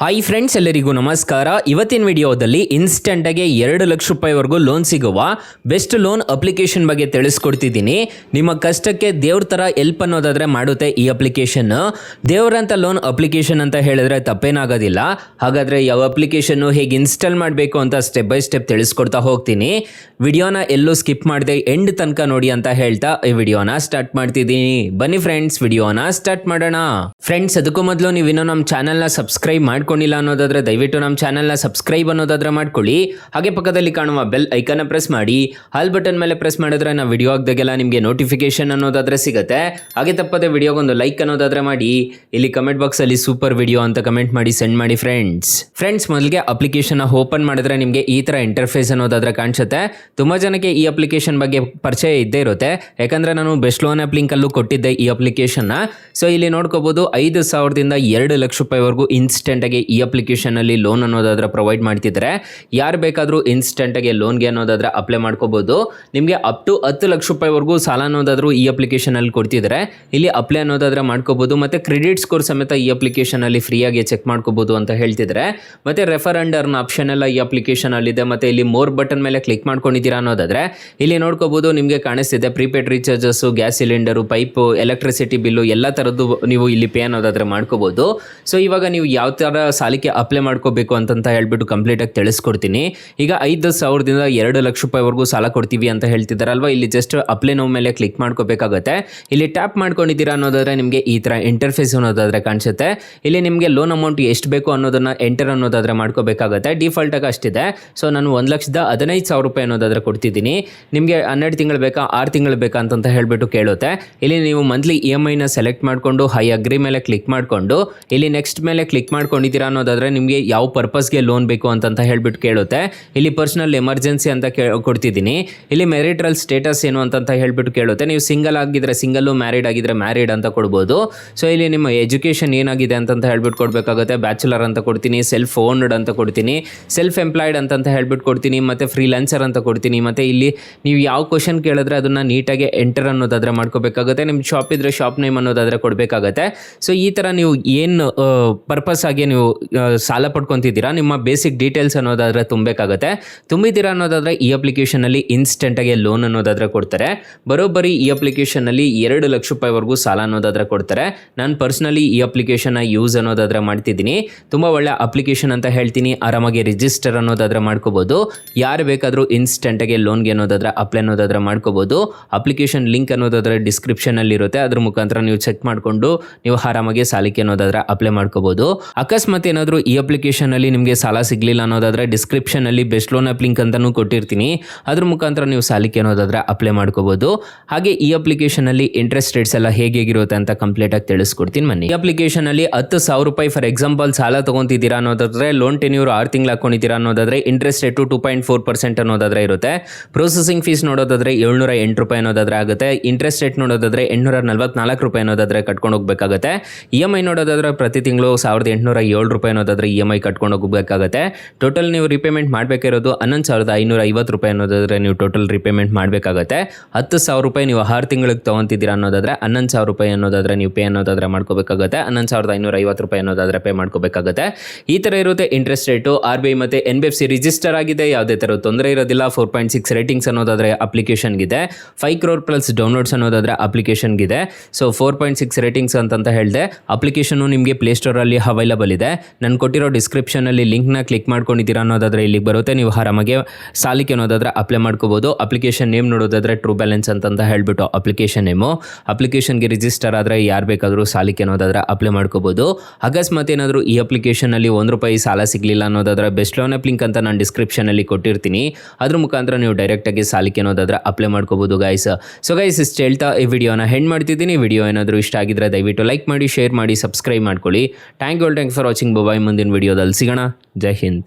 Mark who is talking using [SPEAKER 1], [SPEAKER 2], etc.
[SPEAKER 1] Hi friends, ಎಲ್ಲರಿಗೂ ನಮಸ್ಕಾರ. ಇವತ್ತಿನ ವಿಡಿಯೋದಲ್ಲಿ ಇನ್ಸ್ಟೆಂಟಾಗಿ 2 ಲಕ್ಷ ರೂಪಾಯಿವರೆಗೂ ಲೋನ್ ಸಿಗುವ ಬೆಸ್ಟ್ ಲೋನ್ ಅಪ್ಲಿಕೇಶನ್ ಬಗ್ಗೆ ತಿಳಿಸ್ಕೊಡ್ತಿದ್ದೀನಿ. ನಿಮ್ಮ ಕಷ್ಟಕ್ಕೆ ದೇವ್ರ ಥರ ಹೆಲ್ಪ್ ಅನ್ನೋದಾದರೆ ಮಾಡುತ್ತೆ ಈ ಅಪ್ಲಿಕೇಶನ್. ದೇವ್ರಂಥ ಲೋನ್ ಅಪ್ಲಿಕೇಶನ್ ಅಂತ ಹೇಳಿದ್ರೆ ತಪ್ಪೇನಾಗೋದಿಲ್ಲ. ಹಾಗಾದರೆ ಯಾವ ಅಪ್ಲಿಕೇಶನ್ನು ಹೇಗೆ ಇನ್ಸ್ಟಾಲ್ ಮಾಡಬೇಕು ಅಂತ ಸ್ಟೆಪ್ ಬೈ ಸ್ಟೆಪ್ ತಿಳಿಸ್ಕೊಡ್ತಾ ಹೋಗ್ತೀನಿ. ವಿಡಿಯೋನ ಎಲ್ಲೂ ಸ್ಕಿಪ್ ಮಾಡದೆ ಎಂಡ್ ತನಕ ನೋಡಿ ಅಂತ ಹೇಳ್ತಾ ಈ ವಿಡಿಯೋನ ಸ್ಟಾರ್ಟ್ ಮಾಡ್ತಿದ್ದೀನಿ. ಬನ್ನಿ ಫ್ರೆಂಡ್ಸ್, ವಿಡಿಯೋನ ಸ್ಟಾರ್ಟ್ ಮಾಡೋಣ. ಫ್ರೆಂಡ್ಸ್, ಅದಕ್ಕೂ ಮೊದಲು ನೀವಿನ್ನೂ ನಮ್ಮ ಚಾನಲ್ನ ಸಬ್ಸ್ಕ್ರೈಬ್ ಮಾಡ್ಕೊಂಡಿಲ್ಲ ಅನ್ನೋದಾದ್ರೆ ದಯವಿಟ್ಟು ನಮ್ಮ ಚಾನಲ್ನ ಸಬ್ಸ್ಕ್ರೈಬ್ ಅನ್ನೋದಾದ್ರೆ ಮಾಡ್ಕೊಳ್ಳಿ. ಹಾಗೆ ಪಕ್ಕದಲ್ಲಿ ಕಾಣುವ ಬೆಲ್ ಐಕನ್ನ ಪ್ರೆಸ್ ಮಾಡಿ. ಆಲ್ ಬಟನ್ ಮೇಲೆ ಪ್ರೆಸ್ ಮಾಡಿದ್ರೆ ನಾವು ವಿಡಿಯೋ ಹಾಕಿದಾಗೆಲ್ಲ ನಿಮಗೆ ನೋಟಿಫಿಕೇಶನ್ ಅನ್ನೋದಾದ್ರೆ ಸಿಗುತ್ತೆ. ಹಾಗೆ ತಪ್ಪದೆ ವಿಡಿಯೋಗೊಂದು ಲೈಕ್ ಅನ್ನೋದಾದ್ರೆ ಮಾಡಿ. ಇಲ್ಲಿ ಕಮೆಂಟ್ ಬಾಕ್ಸಲ್ಲಿ ಸೂಪರ್ ವಿಡಿಯೋ ಅಂತ ಕಮೆಂಟ್ ಮಾಡಿ ಸೆಂಡ್ ಮಾಡಿ ಫ್ರೆಂಡ್ಸ್. ಮೊದಲಿಗೆ ಅಪ್ಲಿಕೇಶನ್ ಓಪನ್ ಮಾಡಿದ್ರೆ ನಿಮಗೆ ಈ ಥರ ಇಂಟರ್ಫೇಸ್ ಅನ್ನೋದಾದ್ರೆ ಕಾಣಿಸುತ್ತೆ. ತುಂಬ ಜನಕ್ಕೆ ಈ ಅಪ್ಲಿಕೇಶನ್ ಬಗ್ಗೆ ಪರಿಚಯ ಇದ್ದೇ ಇರುತ್ತೆ, ಯಾಕಂದರೆ ನಾನು ಬೆಸ್ಟ್ ಲೋನ್ ಆ್ಯಪ್ ಲಿಂಕಲ್ಲೂ ಕೊಟ್ಟಿದ್ದೆ ಈ ಅಪ್ಲಿಕೇಶನ್ನ. ಸೊ ಇಲ್ಲಿ ನೋಡ್ಕೋಬೋದು 5,000ದಿಂದ 2 ಲಕ್ಷ ರೂಪಾಯಿವರೆಗೂ ಇನ್ಸ್ಟೆಂಟಾಗಿ ಈ ಅಪ್ಲಿಕೇಶನಲ್ಲಿ ಲೋನ್ ಅನ್ನೋದಾದ್ರೆ ಪ್ರೊವೈಡ್ ಮಾಡ್ತಿದ್ದಾರೆ. ಯಾರು ಬೇಕಾದರೂ ಇನ್ಸ್ಟೆಂಟಾಗಿ ಲೋನ್ಗೆ ಅನ್ನೋದಾದ್ರೆ ಅಪ್ಲೈ ಮಾಡ್ಕೋಬೋದು. ನಿಮಗೆ ಅಪ್ ಟು 10 ಲಕ್ಷ ರೂಪಾಯಿವರೆಗೂ ಸಾಲ ಅನ್ನೋದಾದರೂ ಈ ಅಪ್ಲಿಕೇಶನಲ್ಲಿ ಕೊಡ್ತಿದ್ದಾರೆ. ಇಲ್ಲಿ ಅಪ್ಲೈ ಅನ್ನೋದಾದ್ರೆ ಮಾಡ್ಕೋಬೋದು. ಮತ್ತು ಕ್ರೆಡಿಟ್ ಸ್ಕೋರ್ ಸಮೇತ ಈ ಅಪ್ಲಿಕೇಶನಲ್ಲಿ ಫ್ರೀಯಾಗಿ ಚೆಕ್ ಮಾಡ್ಕೋಬೋದು ಅಂತ ಹೇಳ್ತಿದ್ದಾರೆ. ಮತ್ತು ರೆಫರ್ ಅಂಡ್ ಅರ್ನ್ ಆಪ್ಷನ್ ಎಲ್ಲ ಈ ಅಪ್ಲಿಕೇಶನಲ್ಲಿದೆ. ಮತ್ತು ಇಲ್ಲಿ ಮೋರ್ ಬಟನ್ ಮೇಲೆ ಕ್ಲಿಕ್ ಮಾಡ್ಕೊಂಡಿದ್ದೀರಾ ಅನ್ನೋದಾದರೆ ಇಲ್ಲಿ ನೋಡ್ಕೋಬೋದು, ನಿಮಗೆ ಕಾಣಿಸ್ತಿದೆ prepaid recharges, gas cylinder, pipe, electricity bill ಎಲ್ಲ ಥರದ್ದು ನೀವು ಇಲ್ಲಿ ಪೇ ಅನ್ನೋದಾದರೆ ಮಾಡ್ಕೋಬೋದು. ಸೊ ಇವಾಗ ನೀವು ಯಾವ ಥರ ಸಾಲಕ್ಕೆ ಅಪ್ಲೈ ಮಾಡ್ಕೋಬೇಕು ಅಂತ ಹೇಳ್ಬಿಟ್ಟು ಕಂಪ್ಲೀಟಾಗಿ ತಿಳಿಸ್ಕೊಡ್ತೀನಿ. ಈಗ 5,000ದಿಂದ 2 ಲಕ್ಷ ರೂಪಾಯಿವರೆಗೂ ಸಾಲ ಕೊಡ್ತೀವಿ ಅಂತ ಹೇಳ್ತಿದ್ದಾರಲ್ವ, ಇಲ್ಲಿ ಜಸ್ಟ್ ಅಪ್ಲೈ ನೋ ಮೇಲೆ ಕ್ಲಿಕ್ ಮಾಡ್ಕೋಬೇಕಾಗುತ್ತೆ. ಇಲ್ಲಿ ಟ್ಯಾಪ್ ಮಾಡ್ಕೊಂಡಿದ್ದೀರಾ ಅನ್ನೋದಾದರೆ ನಿಮಗೆ ಈ ಥರ ಇಂಟರ್ಫೇಸ್ ಅನ್ನೋದಾದರೆ ಕಾಣಿಸುತ್ತೆ. ಇಲ್ಲಿ ನಿಮಗೆ ಲೋನ್ ಅಮೌಂಟ್ ಎಷ್ಟು ಬೇಕು ಅನ್ನೋದನ್ನು ಎಂಟರ್ ಅನ್ನೋದಾದರೆ ಮಾಡ್ಕೋಬೇಕಾಗುತ್ತೆ. ಡಿಫಾಲ್ಟಾಗಿ ಅಷ್ಟಿದೆ. ಸೊ ನಾನು 1,15,000 ರೂಪಾಯಿ ಅನ್ನೋದಾದರೆ ಕೊಡ್ತಿದ್ದೀನಿ. ನಿಮಗೆ 12 ತಿಂಗಳು ಬೇಕಾ 6 ತಿಂಗಳು ಬೇಕಾ ಅಂತ ಹೇಳ್ಬಿಟ್ಟು ಕೇಳುತ್ತೆ. ಇಲ್ಲಿ ನೀವು ಮಂತ್ಲಿ EMIನ ಸೆಲೆಕ್ಟ್ ಮಾಡಿಕೊಂಡು ಹೈ ಅಗ್ರಿ ಮೇಲೆ ಕ್ಲಿಕ್ ಮಾಡಿಕೊಂಡು ಇಲ್ಲಿ ನೆಕ್ಸ್ಟ್ ಮೇಲೆ ಕ್ಲಿಕ್ ಮಾಡ್ಕೊಂಡಿದ್ದೀರಾ ಅನ್ನೋದಾದರೆ ನಿಮಗೆ ಯಾವ ಪರ್ಪಸ್ಗೆ ಲೋನ್ ಬೇಕು ಅಂತ ಹೇಳ್ಬಿಟ್ಟು ಕೇಳುತ್ತೆ. ಇಲ್ಲಿ ಪರ್ಸನಲ್ ಎಮರ್ಜೆನ್ಸಿ ಅಂತ ಕೊಡ್ತಿದ್ದೀನಿ. ಇಲ್ಲಿ ಮೆರಿಟಲ್ ಸ್ಟೇಟಸ್ ಏನು ಅಂತ ಹೇಳ್ಬಿಟ್ಟು ಕೇಳುತ್ತೆ. ನೀವು ಸಿಂಗಲ್ ಆಗಿದ್ರೆ ಸಿಂಗಲ್ಲು, ಮ್ಯಾರಿಡ್ ಆಗಿದ್ರೆ ಮ್ಯಾರಿಡ್ ಅಂತ ಕೊಡ್ಬೋದು. ಸೊ ಇಲ್ಲಿ ನಿಮ್ಮ ಎಜುಕೇಷನ್ ಏನಾಗಿದೆ ಅಂತ ಹೇಳ್ಬಿಟ್ಟು ಕೊಡಬೇಕಾಗುತ್ತೆ. ಬ್ಯಾಚುಲರ್ ಅಂತ ಕೊಡ್ತೀನಿ, ಸೆಲ್ಫ್ ಓನ್ಡ್ ಅಂತ ಕೊಡ್ತೀನಿ, ಸೆಲ್ಫ್ ಎಂಪ್ಲಾಯ್ಡ್ ಅಂತ ಹೇಳ್ಬಿಟ್ಟು ಕೊಡ್ತೀನಿ, ಮತ್ತು ಫ್ರೀಲಾನ್ಸರ್ ಅಂತ ಕೊಡ್ತೀನಿ. ಮತ್ತು ಇಲ್ಲಿ ನೀವು ಯಾವ ಕ್ವಶನ್ ಕೇಳಿದ್ರೆ ಅದನ್ನು ನೀಟಾಗಿ ಎಂಟರ್ ಅನ್ನೋದಾದರೆ ಮಾಡ್ಕೋಬೇಕಾಗುತ್ತೆ. ನಿಮ್ಮ ಶಾಪ್ ಇದ್ದರೆ ಶಾಪ್ ನೇಮ್ ಅನ್ನೋದಾದರೆ ಕೊಡಬೇಕಾಗತ್ತೆ. ಸೊ ಈ ಥರ ನೀವು ಏನು ಪರ್ಪಸ್ ಆಗಿ ನೀವು ಸಾಲ ಪಡ್ಕೊತಿದ್ದೀರಾ, ನಿಮ್ಮ ಬೇಸಿಕ್ ಡೀಟೇಲ್ಸ್ ಅನ್ನೋದಾದರೆ ತುಂಬಬೇಕಾಗತ್ತೆ. ತುಂಬಿದ್ದೀರಾ ಅನ್ನೋದಾದರೆ ಈ ಅಪ್ಲಿಕೇಶನಲ್ಲಿ ಇನ್ಸ್ಟೆಂಟಾಗಿ ಲೋನ್ ಅನ್ನೋದಾದರೆ ಕೊಡ್ತಾರೆ. ಬರೋಬ್ಬರಿ ಈ ಅಪ್ಲಿಕೇಶನಲ್ಲಿ 2 ಲಕ್ಷ ರೂಪಾಯಿವರೆಗೂ ಸಾಲ ಅನ್ನೋದಾದರೆ ಕೊಡ್ತಾರೆ. ನಾನು ಪರ್ಸ್ನಲಿ ಈ ಅಪ್ಲಿಕೇಶನ್ನ ಯೂಸ್ ಅನ್ನೋದಾದರೆ ಮಾಡ್ತಿದ್ದೀನಿ. ತುಂಬ ಒಳ್ಳೆ ಅಪ್ಲಿಕೇಶನ್ ಅಂತ ಹೇಳ್ತೀನಿ. ಆರಾಮಾಗಿ ರಿಜಿಸ್ಟರ್ ಅನ್ನೋದಾದರೆ ಮಾಡ್ಕೋಬೋದು. ಯಾರು ಬೇಕಾದರೂ ಇನ್ಸ್ಟೆಂಟಾಗಿ ಲೋನ್ಗೆ ಅನ್ನೋದಾದರೆ ಅಪ್ಲೈ ಅನ್ನೋದಾದರೆ ಮಾಡ್ಕೋಬೋದು. ಅಪ್ಲಿಕೇಶನ್ ಲಿಂಕ್ ಅನ್ನೋದಾದರೆ ಡಿಸ್ಕ್ರಿಪ್ಷನಲ್ಲಿ ಇರುತ್ತೆ. ಅದ್ರ ಮುಖಾಂತರ ನೀವು ಚೆಕ್ ಮಾಡಿಕೊಂಡು ನೀವು ಆರಾಮಾಗಿ ಸಾಲಕ್ಕೆ ಅನ್ನೋದಾದರೆ ಅಪ್ಲೈ ಮಾಡ್ಕೋಬೋದು. ಅಕಸ್ಮಾತ್ ಏನಾದರೂ ಈ ಅಪ್ಲಿಕೇಶನಲ್ಲಿ ನಿಮಗೆ ಸಾಲ ಸಿಗಲಿಲ್ಲ ಅನ್ನೋದಾದರೆ ಡಿಸ್ಕ್ರಿಪ್ಷನಲ್ಲಿ ಬೆಸ್ಟ್ ಲೋನ್ ಆ್ಯಪ್ ಲಿಂಕ್ ಅಂತಲೂ ಕೊಟ್ಟಿರ್ತೀನಿ. ಅದ್ರ ಮುಖಾಂತರ ನೀವು ಸಾಲಕ್ಕೆ ಅನ್ನೋದಾದರೆ ಅಪ್ಲೈ ಮಾಡ್ಕೋಬೋದು. ಹಾಗೆ ಈ ಅಪ್ಲಿಕೇಶನಲ್ಲಿ ಇಂಟ್ರೆಸ್ಟ್ ರೇಟ್ಸ್ ಎಲ್ಲ ಹೇಗಿರುತ್ತೆ ಅಂತ ಕಂಪ್ಲೀಟಾಗಿ ತಿಳಿಸ್ಕೊಡ್ತೀನಿ ಬನ್ನಿ. ಈ ಅಪ್ಲಿಕೇಶನಲ್ಲಿ 10,000 ರೂಪಾಯಿ ಫಾರ್ ಎಕ್ಸಾಂಪಲ್ ಸಾಲ ತೊಗೊತಿದ್ದೀರಾ ಅನ್ನೋದಾದರೆ, ಲೋನ್ ಟೆನ್ಯೂರ್ 6 ತಿಂಗಳು ಹಾಕೊಂಡಿದ್ದೀರಾ ಅನ್ನೋದಾದರೆ ಇಂಟ್ರೆಸ್ಟ್ ರೇಟು 2.4% ಅನ್ನೋದಾದರೆ ಇರುತ್ತೆ. ಪ್ರೊಸೆಸಿಂಗ್ ಫೀಸ್ ನೋಡೋದಾದರೆ 708 ರೂಪಾಯಿ ಅನ್ನೋದಾದರೆ ಆಗುತ್ತೆ. ಇಂಟ್ರೆಸ್ಟ್ ರೇಟ್ ನೋಡೋದಾದರೆ 844 ರೂಪಾಯಿ ಅನ್ನೋದಾದರೆ ಕಟ್ಕೊಂಡು ಹೋಗಬೇಕಾಗುತ್ತೆ. EMI ನೋಡೋದಾದರೆ ಪ್ರತಿ ತಿಂಗಳು 1,807 ರೂಪಾಯಿ ಅನ್ನೋದಾದರೆ EMI ಕಟ್ಕೊಂಡು ಹೋಗಬೇಕಾಗುತ್ತೆ. ಟೋಟಲ್ ನೀವು ರಿಪೇಮೆಂಟ್ ಮಾಡಬೇಕಿರೋದು 11,550 ರೂಪಾಯಿ ಅನ್ನೋದಾದರೆ ನೀವು ಟೋಟಲ್ ರಿಪೇಮೆಂಟ್ ಮಾಡಬೇಕಾಗುತ್ತೆ. 10,000 ರೂಪಾಯಿ ನೀವು 6 ತಿಂಗಳಿಗೆ ತೊಗೊತಿದ್ದೀರಾ ಅನ್ನೋದಾದರೆ 11,000 ರೂಪಾಯಿ ಅನ್ನೋದಾದರೆ ನೀವು ಪೇ ಅನ್ನೋದಾದರೆ ಮಾಡ್ಕೋಬೇಕಾಗುತ್ತೆ. 11,550 ರೂಪಾಯಿ ಅನ್ನೋದಾದರೆ ಪೇ ಮಾಡ್ಕೋಬೇಕಾಗುತ್ತೆ. ಈ ಥರ ಇರುತ್ತೆ ಇಂಟ್ರೆಸ್ಟ್ ರೇಟು. RBI ಮತ್ತು NBFC ರಿಜಿಸ್ಟರ್ ಆಗಿದೆ, ಯಾವುದೇ ಥರ ತೊಂದರೆ ಇರೋದಿಲ್ಲ. 4.6 ರೇಟಿಂಗ್ಸ್ ಅನ್ನೋದಾದರೆ ಅಪ್ಲಿಕೇಶನ್ಗಿದೆ. 5 crore ಪ್ಲಸ್ ಡೌನ್ಲೋಡ್ಸ್ ಅನ್ನೋದಾದರೆ ಅಪ್ಲಿಕೇಶನ್ಗಿದೆ. ಸೊ 4.6 ರೇಟಿಂಗ್ಸ್ ಅಂತ ಹೇಳಿದೆ. ಅಪ್ಲಿಕೇಶನ್ನು ನಿಮಗೆ ಪ್ಲೇಸ್ಟೋರಲ್ಲಿ ಅವೈಲಬಲ್ ಇದೆ. ನಾನು ಕೊಟ್ಟಿರೋ ಡಿಸ್ಕ್ರಿಪ್ಷನಲ್ಲಿ ಲಿಂಕ್ನ ಕ್ಲಿಕ್ ಮಾಡ್ಕೊಂಡಿದ್ದೀರಾ ಅನ್ನೋದಾದರೆ ಇಲ್ಲಿಗೆ ಬರುತ್ತೆ. ನೀವು ಆರಾಮಾಗಿ ಸಾಲಕ್ಕೆ ಅನ್ನೋದಾದರೆ ಅಪ್ಲೈ ಮಾಡ್ಕೋಬೋದು. ಅಪ್ಲಿಕೇಶನ್ ನೇಮ್ ನೋಡೋದಾದರೆ ಟ್ರೂ ಬ್ಯಾಲೆನ್ಸ್ ಅಂತ ಹೇಳ್ಬಿಟ್ಟು ಅಪ್ಲಿಕೇಶನ್ ನೇಮು. ಅಪ್ಲಿಕೇಶನ್ಗೆ ರಿಜಿಸ್ಟರ್ ಆದರೆ ಯಾರು ಬೇಕಾದರೂ ಸಾಲಕ್ಕೆ ಅನ್ನೋದಾದರೆ ಅಪ್ಲೈ ಮಾಡ್ಕೋಬೋದು. ಅಕಸ್ಮಾತ್ ಏನಾದರೂ ಈ ಅಪ್ಲಿಕೇಶನಲ್ಲಿ 1 ರೂಪಾಯಿ ಸಾಲ ಸಿಗಲಿಲ್ಲ ಅನ್ನೋದಾದರೆ ಬೆಸ್ಟ್ ಲೋನ್ ಆ್ಯಪ್ ಲಿಂಕ್ ಅಂತ ನಾನು ಡಿಸ್ಕ್ರಿಪ್ಷನಲ್ಲಿ ಕೊಟ್ಟಿರ್ತೀನಿ. ಅದ್ರ ಮುಖಾಂತರ ನೀವು ಡೈರೆಕ್ಟಾಗಿ ಸಾಲಕ್ಕೆ ಅನ್ನೋದಾದರೆ ಅಪ್ಲೈ ಮಾಡ್ಕೋಬೋದು ಗೈಸ್. ಸೊ ಗೈಸ್, ಇಷ್ಟು ಹೇಳ್ತಾ ಈ ವಿಡಿಯೋನ ಹೆಂಡ್ ಮಾಡ್ತಿದ್ದೀನಿ. ವಿಡಿಯೋ ಏನಾದರೂ ಇಷ್ಟ ಆಗಿದ್ರೆ ದಯವಿಟ್ಟು ಲೈಕ್ ಮಾಡಿ, ಶೇರ್ ಮಾಡಿ, ಸಬ್ಸ್ಕ್ರೈಬ್ ಮಾಡ್ಕೊಳ್ಳಿ. Thank you for watching. Bye. ಮುಂದಿನ ವಿಡಿಯೋದಲ್ಲಿ ಸಿಗೋಣ. ಜೈ ಹಿಂದ್.